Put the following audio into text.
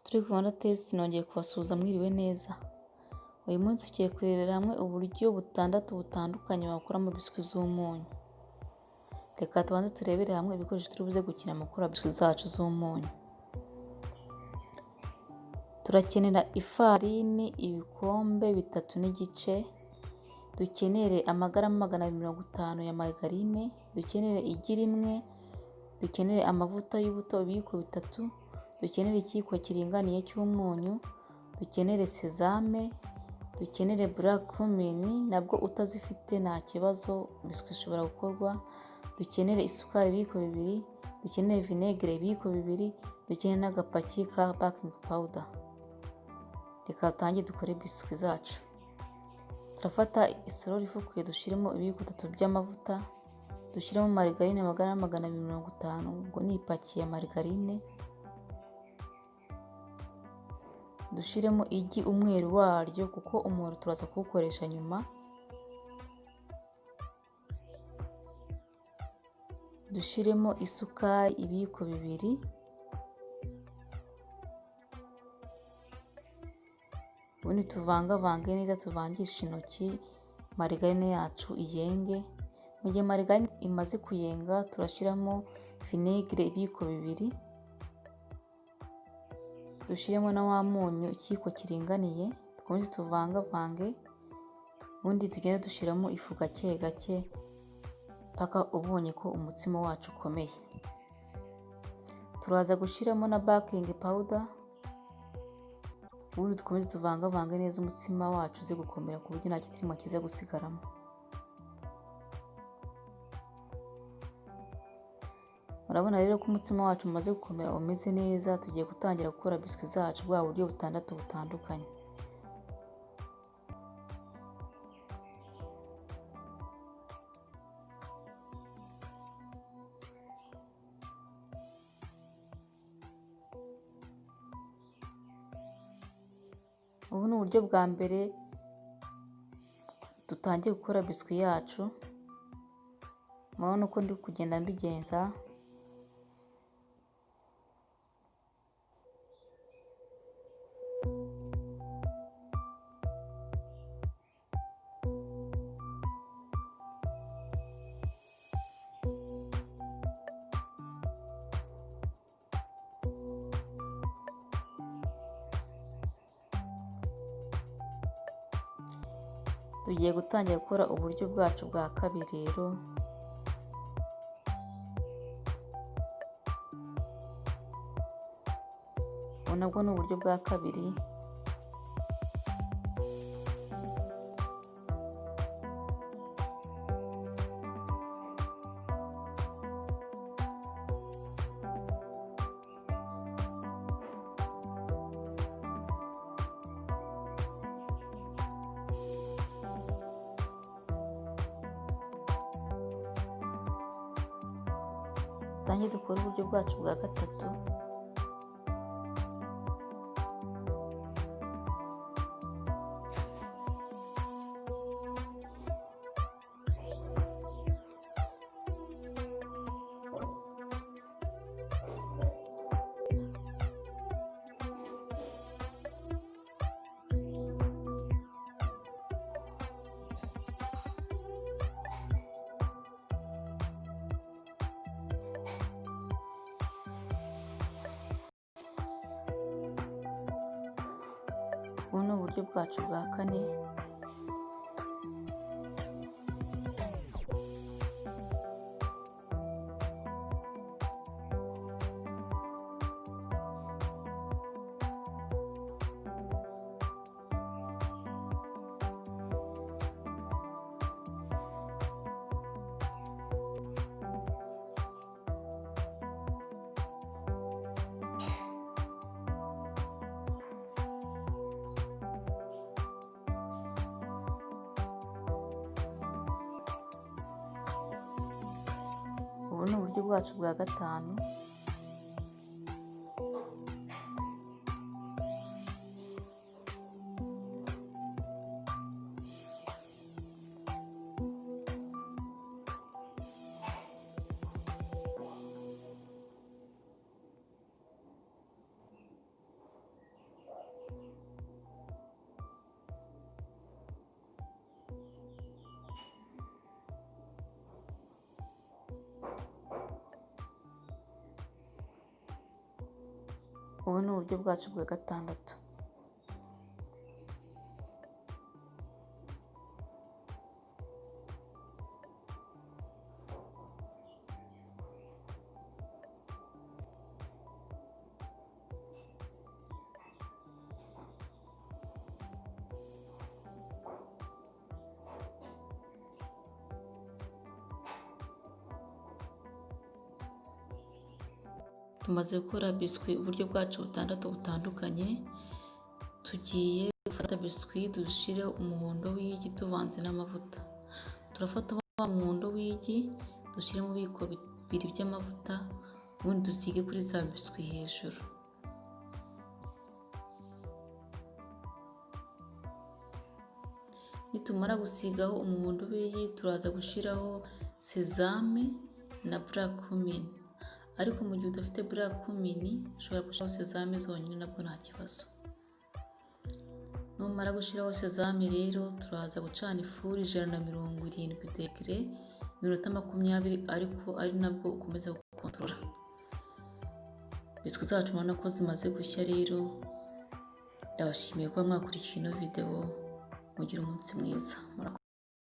Turi ku Rwanda Test nongeye kubasuhuza mwiriwe neza. Uyu munsi tugiye kurebera hamwe uburyo butandukanye wakoramo biswi z'umunyu. Reka tubanze turebere hamwe ibikoresho turi buze gukina mu gukora biswi zacu z'umunyu. Turakenera ifarini ibikombe 3 n'igice, dukenere amagarama 250 ya margarine, dukenere igi rimwe, dukenere amavuta y'ubuto ibiyiko 3, dukenere ikiyiko kiringaniye cy'umunyu, dukenere sezame, dukenere black cumin nabwo utazifite nta kibazo biswi ishobora gukorwa, dukenere isukari ibiyiko 2, dukenere vinegere ibiyiko 2, dukenere n'agapaki ka baking powder. Reka tutangire dukore biswi zacu. Turafata isorori ifukuye dushiremo ibiyiko 3 by'amavuta, dushiremo margarine amagarama 250, ubwo ni ipaki ya margarine. Dushiremo igi umweru waryo kuko umuhoro turaza kuwukoresha nyuma. Dushiremo isukari ibiyiko 2. Ubundi tuvangavange neza, tuvangisha intoki margarine yacu iyenge. Mu gihe margarine imaze kuyenga turashiramo vinegere ibiyiko 2. Dushiremo na wa munyu ikiyiko kiringaniye, dukomeze tuvangavange. Ubundi tugende dushiramo ifu gake gake paka ubonye ko umutsima wacu ukomeye. Turaza gushiramo na baking powder. Ubundi dukomeze tuvangavange neza umutsima wacu uze gukomera ku buryo nta kitirimo kiza gusigaramo. Murabona rero ko umutsima wacu umaze gukomera umeze neza, tugiye gutangira gukora biswi zacu bwa buryo butandukanye. Ubu ni uburyo bwa mbere dutangiye gukora biswi yacu. Murabona uko ndi kugenda mbigenza. Tugiye gutangira gukora uburyo bwacu bwa kabiri rero. Nabwo ni uburyo bwa kabiri. Tangire dukora uburyo bwacu bwa gatatu. Ubu ni uburyo bwacu bwa kane. Ubu ni uburyo bwacu bwa gatanu. Ubu ni uburyo bwacu bwa gatandatu. Tumaze gukora biswi uburyo bwacu butandatu butandukanye, tugiye gufata biswi dushireho umuhondo w'igi tuvanze n'amavuta. Turafata wa muhondo w'igi dushyire mu biko bibiri by'amavuta, ubundi dusige kuri za biswi hejuru. Nitumara gusigaho umuhondo w'igi turaza gushyiraho sezame na black cumin. Ariko mu gihe udafite black cumin ushobora gushyiraho sezame zonyine nabwo nta kibazo. Numara gushyiraho sezame rero turaza gucana ifuru 170 degre iminota 20, ariko ari nabwo ukomeza gukontorora. Biswi zacu murabona ko zimaze gushya rero. Ndabashimiye kuba mwakurikiye ino video. Mugire umunsi mwiza.